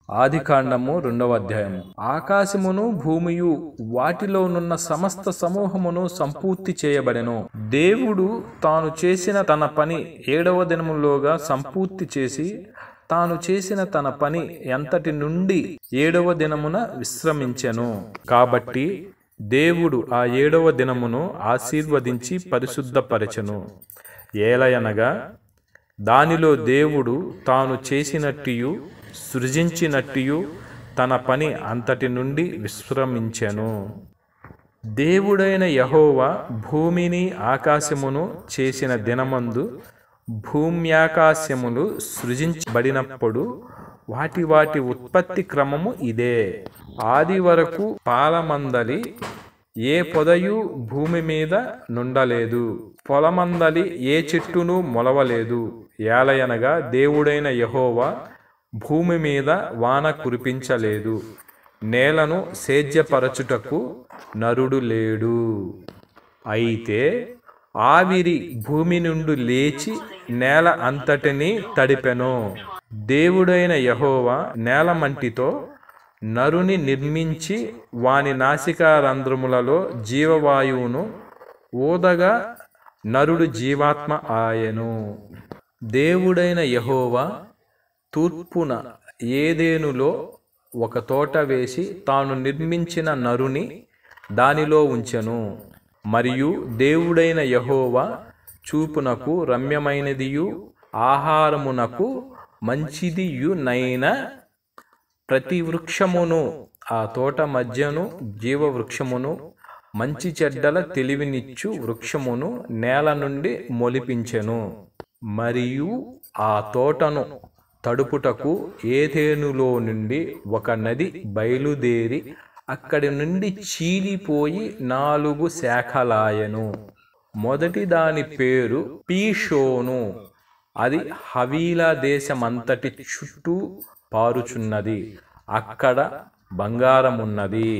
ఆదికాండము 2వ అధ్యాయము. ఆకాశమును భూమియు వాటిలోనున్న సమస్త సమూహమును సంపూర్తి చేయబడెను. దేవుడు తాను చేసిన తన పని 7వ దినములోగా సంపూర్తి చేసి తాను చేసిన తన పని ఎంతటి నుండి 7వ దినమున విశ్రమించెను. కాబట్టి దేవుడు ఆ 7వ దినమును ఆశీర్వదించి పరిశుద్ధపరచెను. ఏలయనగా దానిలో దేవుడు తాను చేసినట్టియు సృజించినట్టియు తన పని అంతటి నుండి విశ్రమించెను. దేవుడైన యెహోవా భూమిని ఆకాశమును చేసిన దినమందు భూమ్యాకాశములు సృజించబడినప్పుడు వాటి వాటి ఉత్పత్తి క్రమము ఇదే. ఆది వరకు పాలమందలి ఏ పొదయు భూమి మీద నుండలేదు, పొలమందలి ఏ చెట్టును మొలవలేదు. ఏలయనగా దేవుడైన యెహోవా భూమి మీద వాన కురిపించలేదు, నేలను సేద్యపరచుటకు నరుడు లేడు. అయితే ఆవిరి భూమి నుండి లేచి నేల అంతటిని తడిపెను. దేవుడైన యెహోవా నేలమంటితో నరుని నిర్మించి వాని నాసికారంధ్రములలో జీవవాయువును ఊదగా నరుడు జీవాత్మ ఆయెను. దేవుడైన యెహోవా తూర్పున ఏదెనులో ఒక తోట వేసి తాను నిర్మించిన నరుని దానిలో ఉంచెను. మరియు దేవుడైన యెహోవా చూపునకు రమ్యమైనదియు ఆహారమునకు మంచిదియునైన ప్రతి వృక్షమును, ఆ తోట మధ్యను జీవవృక్షమును, మంచి చెడ్డల తెలివినిచ్చు వృక్షమును నేల నుండి మొలిపించెను. మరియు ఆ తోటను తడుపుటకు ఏదెనులో నుండి ఒక నది బయలుదేరి అక్కడి నుండి చీలిపోయి 4 శాఖలాయెను. మొదటి దాని పేరు పీషోను. అది హవీలా దేశమంతటి చుట్టూ పారుచున్నది. అక్కడ బంగారమున్నది.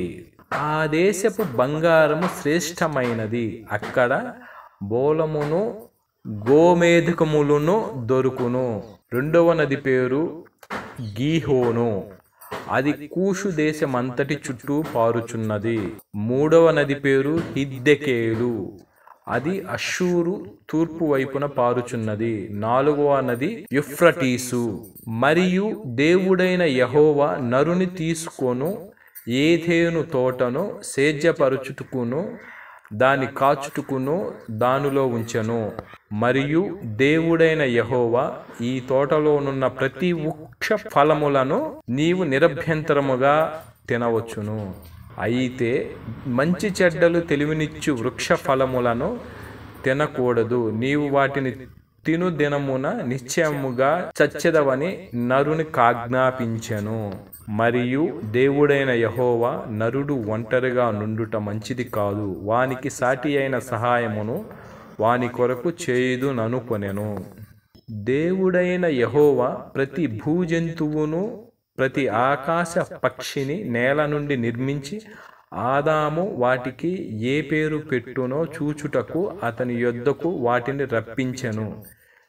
ఆ దేశపు బంగారము శ్రేష్టమైనది. అక్కడ బోలమును గోమేధికములను దొరుకును. రెండవ నది పేరు గీహోను. అది కూషు దేశమంతటి చుట్టూ పారుచున్నది. మూడవ నది పేరు హిద్దెకేలు. అది అష్షూరు తూర్పు వైపున పారుచున్నది. 4వ నది యూఫ్రటీసు. మరియు దేవుడైన యెహోవా నరుని తీసుకొను ఏదెను తోటను సేద్యపరచుటకును దాని కాచుటకును దానిలో ఉంచెను. మరియు దేవుడైన యెహోవా ఈ తోటలోనున్న ప్రతి వృక్ష ఫలములను నీవు నిరభ్యంతరముగా తినవచ్చును. అయితే మంచి చెడ్డలు తెలివినిచ్చు వృక్ష ఫలములను తినకూడదు. నీవు వాటిని తిను దినమున నిశ్చయముగా చచ్చెదవని నరుని కాజ్ఞాపించెను. మరియు దేవుడైన యెహోవా నరుడు ఒంటరిగా నుండుట మంచిది కాదు, వానికి సాటి అయిన సహాయమును వాని కొరకు చేయుదుననుకొనెను. దేవుడైన యెహోవా ప్రతి భూజంతువును ప్రతి ఆకాశ పక్షిని నేల నుండి నిర్మించి ఆదాము వాటికి ఏ పేరు పెట్టునో చూచుటకు అతని యొద్దకు వాటిని రప్పించెను.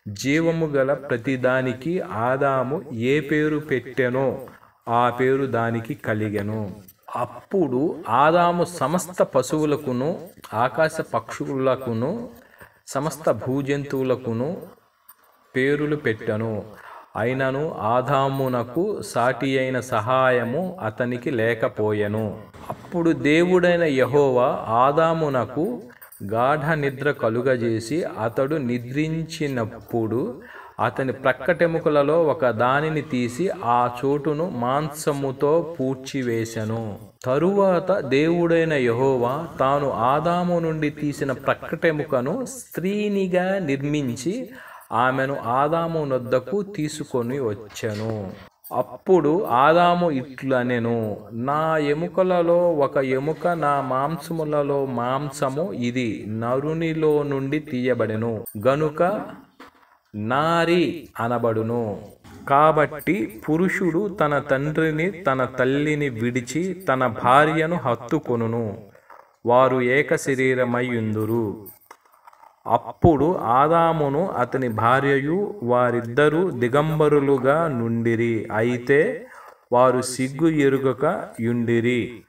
జీవము గల ప్రతిదానికి ఆదాము ఏ పేరు పెట్టెనో ఆ పేరు దానికి కలిగెను. అప్పుడు ఆదాము సమస్త పశువులకును ఆకాశ పక్షులకును సమస్త భూజంతువులకును పేరులు పెట్టెను. అయినను ఆదామునకు సాటి అయిన సహాయము అతనికి లేకపోయెను. అప్పుడు దేవుడైన యెహోవా ఆదామునకు గాఢ నిద్ర కలుగజేసి అతడు నిద్రించినప్పుడు అతని ప్రక్కటెముకలలో ఒక దానిని తీసి ఆ చోటును మాంసముతో పూడ్చివేసెను. తరువాత దేవుడైన యెహోవా తాను ఆదాము నుండి తీసిన ప్రక్కటెముకను స్త్రీనిగా నిర్మించి ఆమెను ఆదాము నొద్దకు తీసుకొని వచ్చెను. అప్పుడు ఆదాము ఇట్లనెను, నా ఎముకలలో ఒక ఎముక, నా మాంసములలో మాంసము ఇది నరునిలో నుండి తీయబడెను గనుక నారి అనబడును. కాబట్టి పురుషుడు తన తండ్రిని తన తల్లిని విడిచి తన భార్యను హత్తుకొనును, వారు ఏక శరీరమై యుందురు. అప్పుడు ఆదామును అతని భార్యయు వారిద్దరూ దిగంబరులుగా నుండిరి. అయితే వారు సిగ్గు ఎరుగక యుండిరి.